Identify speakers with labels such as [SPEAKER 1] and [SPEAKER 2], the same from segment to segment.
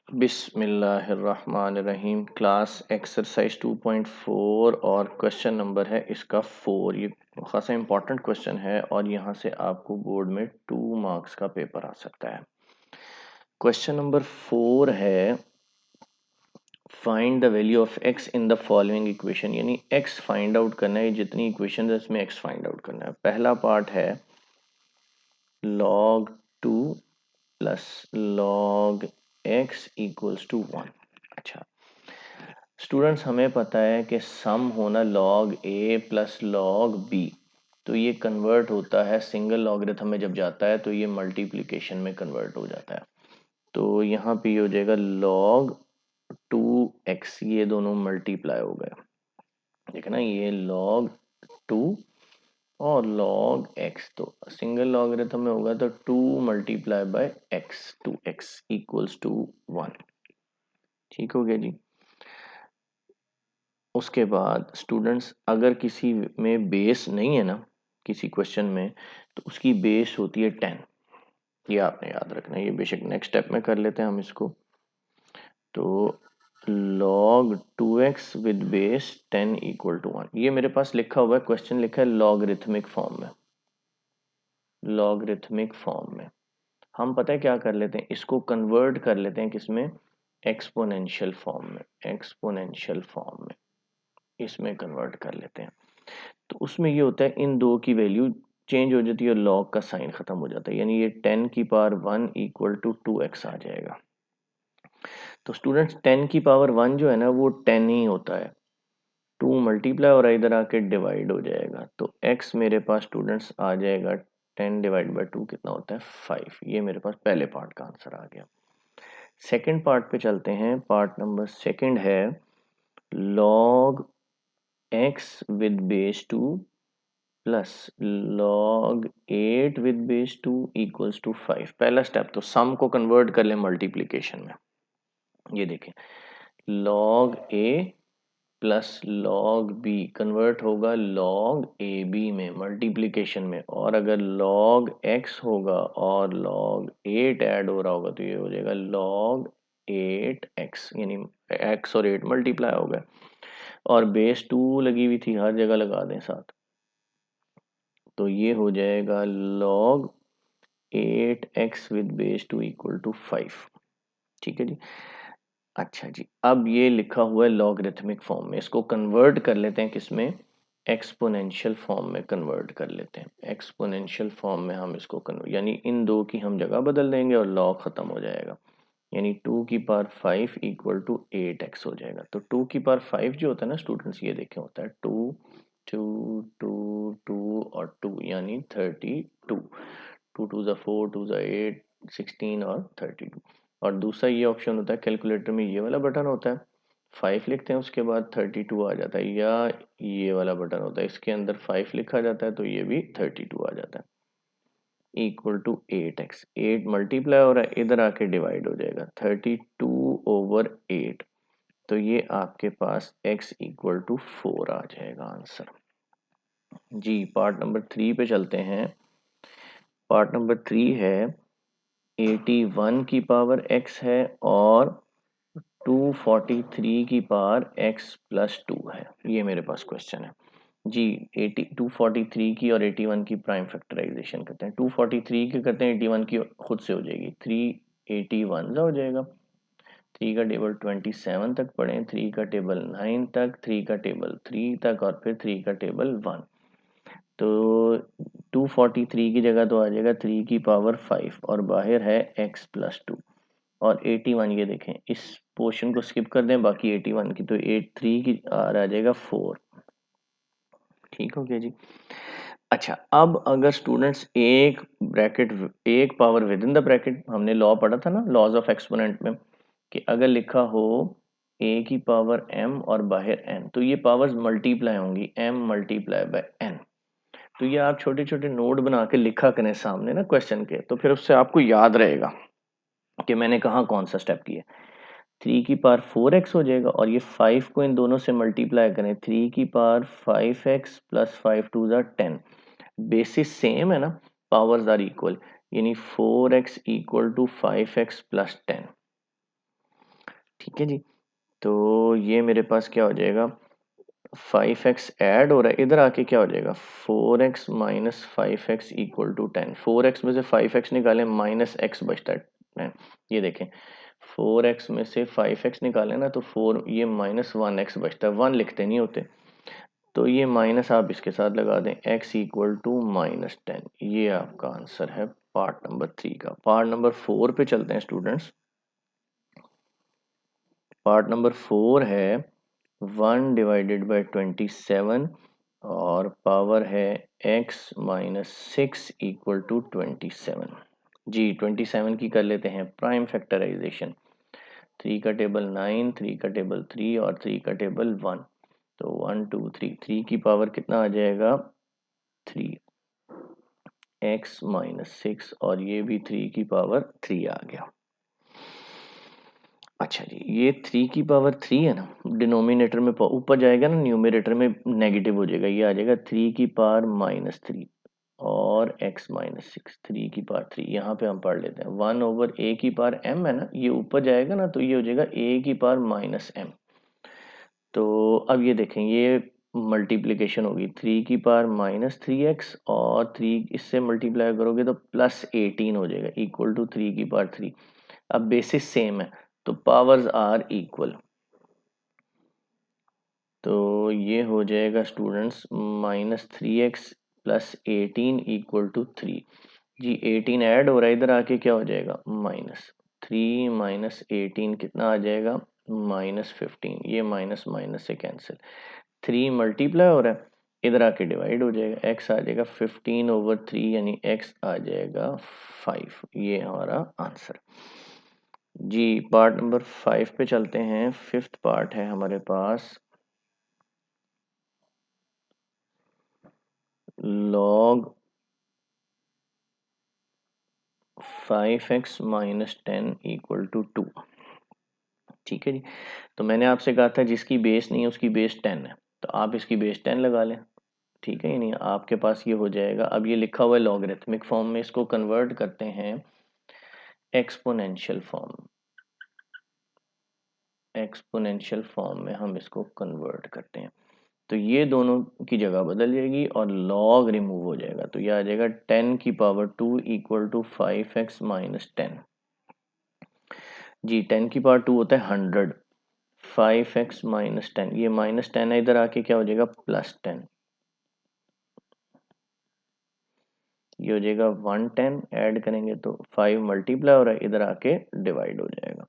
[SPEAKER 1] बिस्मिल्लाहिर्रहमानिर्रहीम। Class exercise 2.4 और question number है इसका 4। ये खासा इंपॉर्टेंट क्वेश्चन है और यहाँ से आपको बोर्ड में 2 मार्क्स का पेपर आ सकता है। क्वेश्चन नंबर 4 है find the value of x in the following equation, यानी x फाइंड आउट करना है। जितनी इक्वेशन है इसमें x फाइंड आउट करना है। पहला पार्ट है log 2 plus log x equals to 1। अच्छा स्टूडेंट्स, हमें पता है कि सम होना log a plus log b, तो ये कन्वर्ट होता है सिंगल लॉगरिथम में जब जाता है तो ये मल्टीप्लिकेशन में कन्वर्ट हो जाता है। तो यहाँ पे हो जाएगा log 2x, ये दोनों मल्टीप्लाई हो गए। देखना ये log 2 और log x, तो सिंगल लॉगरिथम में होगा तो 2 multiply by x, 2x equals to 1। ठीक हो गया जी। उसके बाद स्टूडेंट्स, अगर किसी में बेस नहीं है ना, किसी क्वेश्चन में, तो उसकी बेस होती है 10। ये आपने याद रखना है। ये बेशक नेक्स्ट स्टेप में कर लेते हैं हम इसको। तो log 2x with base 10 equal to 1, ये मेरे पास लिखा हुआ है, क्वेश्चन लिखा है लॉगरिथमिक फॉर्म में। लॉगरिथमिक फॉर्म में हम पता है क्या कर लेते हैं, इसको कन्वर्ट कर लेते हैं किसमें, एक्सपोनेंशियल फॉर्म में। एक्सपोनेंशियल फॉर्म में इसमें कन्वर्ट कर लेते हैं। तो उसमें ये होता है इन दो की वैल्यू चेंज हो जाती है और लॉग का साइन खत्म हो जाता है, यानी ये 10 की पावर 1 इक्वल टू 2x आ जाएगा। तो स्टूडेंट्स 10 की पावर 1 जो है ना वो 10 ही होता है। 2 मल्टीप्लाई और इधर आके डिवाइड हो जाएगा, तो x मेरे पास स्टूडेंट्स आ जाएगा 10 डिवाइड बाई 2 कितना होता है 5। ये मेरे पास पहले पार्ट का आंसर आ गया। सेकेंड पार्ट पे चलते हैं। पार्ट नंबर सेकेंड है log x with base 2 plus log 8 with base 2 equals to 5। पहला स्टेप तो सम को कन्वर्ट कर ले मल्टीप्लिकेशन में। ये देखें log a plus log b convert होगा log ab में मल्टीप्लिकेशन में, और अगर log x होगा और log 8 ऐड हो रहा होगा तो ये हो जाएगा log 8x, यानी x और 8 मल्टीप्लाई हो गए और बेस 2 लगी हुई थी, हर जगह लगा दें साथ, तो ये हो जाएगा log 8x with base 2 equal to 5। ठीक है जी। अच्छा जी, अब ये लिखा हुआ है लॉगरिथमिक फॉर्म में, इसको कन्वर्ट कर लेते हैं किसमें, एक्सपोनेंशियल फॉर्म में कन्वर्ट कर लेते हैं। एक्सपोनेंशियल फॉर्म में हम इसको कन्वर्ट, यानी इन दो की हम जगह बदल देंगे और लॉग खत्म हो जाएगा, यानी 2 की पावर 5 इक्वल टू 8x हो जाएगा। तो 2 की पावर 5 जो होता है ना स्टूडेंट्स, ये देखें होता है 2 2 2 2 और 2, यानी 32। 2 2 ज़ा 4, 2 ज़ा 8, 16 और 32। और दूसरा ये ऑप्शन होता है कैलकुलेटर में, ये वाला बटन होता है, 5 लिखते हैं उसके बाद 32 आ जाता है, या ये वाला बटन होता है इसके अंदर 5 लिखा जाता है तो ये भी 32 आ जाता है, इक्वल टू 8x। 8 मल्टीप्लाई हो रहा है, इधर आके डिवाइड हो जाएगा 32/8, तो ये आपके पास x इक्वल टू 4 आ जाएगा आंसर जी। पार्ट नंबर 3 पे चलते हैं। पार्ट नंबर 3 है 81 की पावर x है और 243 की पावर x प्लस 2 है। ये मेरे पास क्वेश्चन है जी। 243 की और 81 की प्राइम फैक्टराइजेशन करते हैं। 243 की करते हैं, 81 की खुद से हो जाएगी, 381 हो जाएगा। 3 का टेबल 27 तक पढ़ें, 3 का टेबल 9 तक, 3 का टेबल 3 तक और फिर 3 का टेबल 1। तो 243 की जगह तो आ जाएगा 3 की पावर 5 और बाहर है x प्लस 2 और 81, ये देखें इस पोर्शन को स्किप कर दें, बाकी 81 की तो 83 की आ जाएगा 4। ठीक हो गया जी। अच्छा, अब अगर स्टूडेंट्स एक ब्रैकेट, एक power with in the bracket, हमने लॉ पढ़ा था ना लॉज ऑफ एक्सपोनेंट में, कि अगर लिखा हो a की पावर m और बाहर n, तो ये पावर्स मल्टीप्लाई होंगी, m मल्टीप्लाई बाय n। तो ये आप छोटे छोटे नोट बना के लिखा करें सामने ना क्वेश्चन के, तो फिर उससे आपको याद रहेगा कि मैंने कहाँ कौन सा स्टेप किया। 3 की पावर 4x हो जाएगा और ये 5 को इन दोनों से मल्टीप्लाई करें, 3 की पावर 5x प्लस 5 2 ज़ा 10। बेसिस सेम है ना, पावर्स आर इक्वल, यानी 4x equal to 5x plus 10। ठीक है जी। तो ये मेरे पास क्या हो जाएगा, 5x ऐड हो रहा है, इधर आके क्या हो जाएगा 4x minus 5x equal to 10। 4x में से 5x निकालें माइनस x बचता है 10। ये देखें 4x में से 5x निकालें ना तो 4 ये माइनस 1x बचता है, 1 लिखते नहीं होते, तो ये माइनस आप इसके साथ लगा दें, x इक्वल टू माइनस 10। ये आपका आंसर है पार्ट नंबर 3 का। पार्ट नंबर 4 पे चलते हैं स्टूडेंट्स। पार्ट नंबर 4 है 1 डिवाइडेड बाई 27 और पावर है x माइनस 6 इक्वल टू 27। जी 27 की कर लेते हैं प्राइम फैक्टराइजेशन। 3 का टेबल 9, 3 का टेबल 3 और 3 का टेबल 1, तो 1 2 3, 3 की पावर कितना आ जाएगा 3, x माइनस 6 और ये भी 3 की पावर 3 आ गया। अच्छा जी, ये 3 की पावर 3 है ना, डिनोमिनेटर में ऊपर जाएगा ना, न्यूमरेटर में नेगेटिव हो जाएगा, ये आ जाएगा 3 की पावर माइनस 3 और x माइनस 6, 3 की पावर 3। यहाँ पे हम पढ़ लेते हैं 1 ओवर a की पावर m है ना, ये ऊपर जाएगा ना तो ये हो जाएगा a की पावर माइनस m। तो अब ये देखें, ये मल्टीप्लिकेशन होगी 3 की पावर माइनस 3x और 3 इससे मल्टीप्लाई करोगे तो प्लस 18 हो जाएगा इक्वल टू 3 की पावर 3। अब बेसिस सेम है तो पावर्स आर इक्वल, तो ये हो जाएगा students minus 3x plus 18 equal to 3। जी 18 ऐड हो रहा है, इधर आके क्या हो जाएगा माइनस 3 माइनस 18 कितना आ जाएगा माइनस 15। ये माइनस माइनस से कैंसिल, 3 मल्टीप्लाई हो रहा है, इधर आके डिवाइड हो जाएगा, x आ जाएगा 15 ओवर 3 यानी x आ जाएगा 5। ये हमारा आंसर। जी पार्ट नंबर 5 पे चलते हैं। फिफ्थ पार्ट है हमारे पास log 5x minus 10 equal to 2। ठीक है जी, तो मैंने आपसे कहा था जिसकी बेस नहीं है उसकी बेस 10 है, तो आप इसकी बेस 10 लगा लें। ठीक है, नहीं आपके पास ये हो जाएगा। अब ये लिखा हुआ है लॉगरिथमिक फॉर्म में, इसको कन्वर्ट करते हैं एक्सपोनेंशियल फॉर्म। एक्सपोनेंशियल फॉर्म में हम इसको कन्वर्ट करते हैं तो ये दोनों की जगह बदल जाएगी और लॉग रिमूव हो जाएगा, तो ये आ जाएगा 10 की power 2 equal to 5x minus 10। जी 10 की पावर 2 होता है 100, 5x माइनस 10, ये माइनस 10 है, इधर आके क्या हो जाएगा प्लस 10, ये हो जाएगा 110, ऐड करेंगे तो 5 मल्टीप्लाई हो रहा है, इधर आके डिवाइड हो जाएगा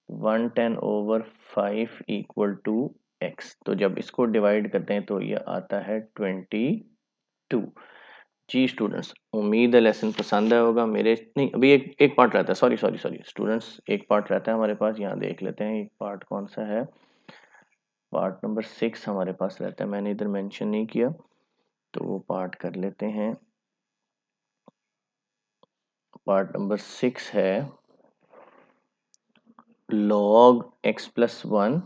[SPEAKER 1] 110 ओवर 5 इक्वल टू x। तो जब इसको डिवाइड करते हैं तो ये आता है 22। जी स्टूडेंट्स, उम्मीद है लेसन पसंद आया होगा। मेरे नहीं, अभी एक पार्ट रहता है, सॉरी सॉरी सॉरी स्टूडेंट्स, एक पार्ट रहता है हमारे पास, यहाँ देख लेते हैं एक पार्ट कौन सा है। पार्ट नंबर 6 हमारे पास रहता है, मैंने इधर मेंशन नहीं किया तो वो पार्ट कर लेते हैं। पार्ट नंबर 6 है log x प्लस 1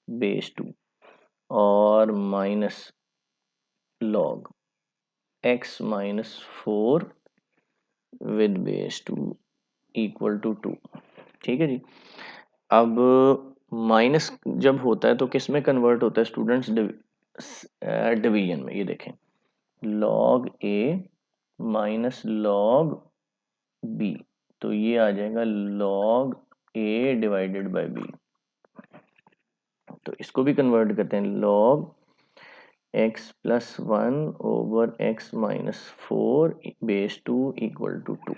[SPEAKER 1] बेस 2 और minus log x minus 4 with base 2 equal to 2। ठीक है जी, अब माइनस जब होता है तो किस में कन्वर्ट होता है स्टूडेंट्स, डिवीजन में। ये देखें log a minus log b, तो ये आ जाएगा log a divided by b। तो इसको भी कन्वर्ट करते हैं, log x plus 1 over x minus 4 base 2 equal to 2।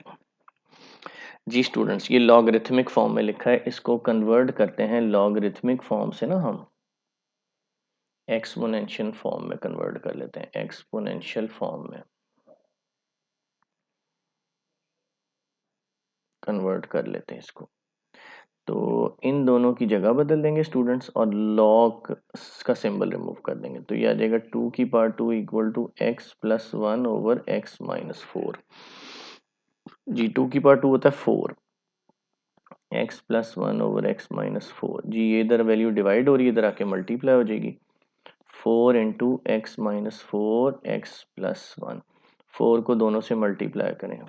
[SPEAKER 1] जी स्टूडेंट्स, ये लॉगरिथमिक फॉर्म में लिखा है, इसको कन्वर्ट करते हैं लॉगरिथमिक फॉर्म से ना हम एक्सपोनेंशियल फॉर्म में कन्वर्ट कर लेते हैं। एक्सपोनेंशियल फॉर्म में कन्वर्ट कर लेते हैं इसको, तो इन दोनों की जगह बदल देंगे स्टूडेंट्स और लॉग का सिंबल रिमूव कर देंगे, तो ये आ जाएगा 2 की power 2 equal to x plus 1 over x minus 4। जी 2 की पावर 2 होता है 4, x plus 1 over x minus 4। जी ये इधर वैल्यू डिवाइड हो रही है, इधर आके मल्टीप्लाई हो जाएगी, 4 into x minus 4 x plus 1। 4 को दोनों से मल्टीप्लाई करें,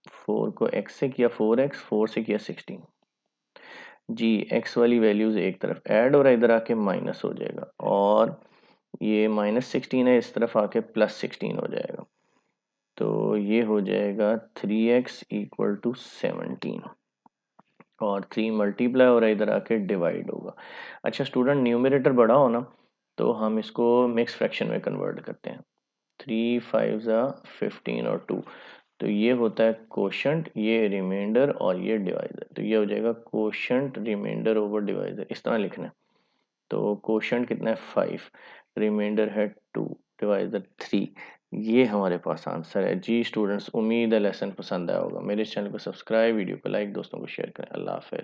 [SPEAKER 1] 4 को x से किया 4x, 4 से किया 16 जी। x वाली वैल्यूज एक तरफ ऐड और इधर आके माइनस हो जाएगा, और ये -16 है, इस तरफ आके +16 हो जाएगा। तो ये हो जाएगा 3x इक्वल टू 17 और 3 मल्टीप्लाई और इधर आके डिवाइड होगा। अच्छा स्टूडेंट, न्यूमरेटर बड़ा हो ना तो हम इसको मिक्स फ्रैक्शन में कन्वर्ट करते हैं। 3 5 ज़ा 15 और 2, तो ये होता है कोशंट, ये रिमाइंडर और ये डिवाइजर। तो ये हो जाएगा कोशंट रिमाइंडर ओवर डिवाइजर, इस तरह लिखना है। तो कोशंट कितना है 5, रिमाइंडर है 2, डिवाइजर 3। ये हमारे पास आंसर है जी। स्टूडेंट्स, उम्मीद है लेसन पसंद आया होगा। मेरे चैनल को सब्सक्राइब, वीडियो को लाइक, दोस्तों को शेयर करें। अल्लाह हाफ़िज़।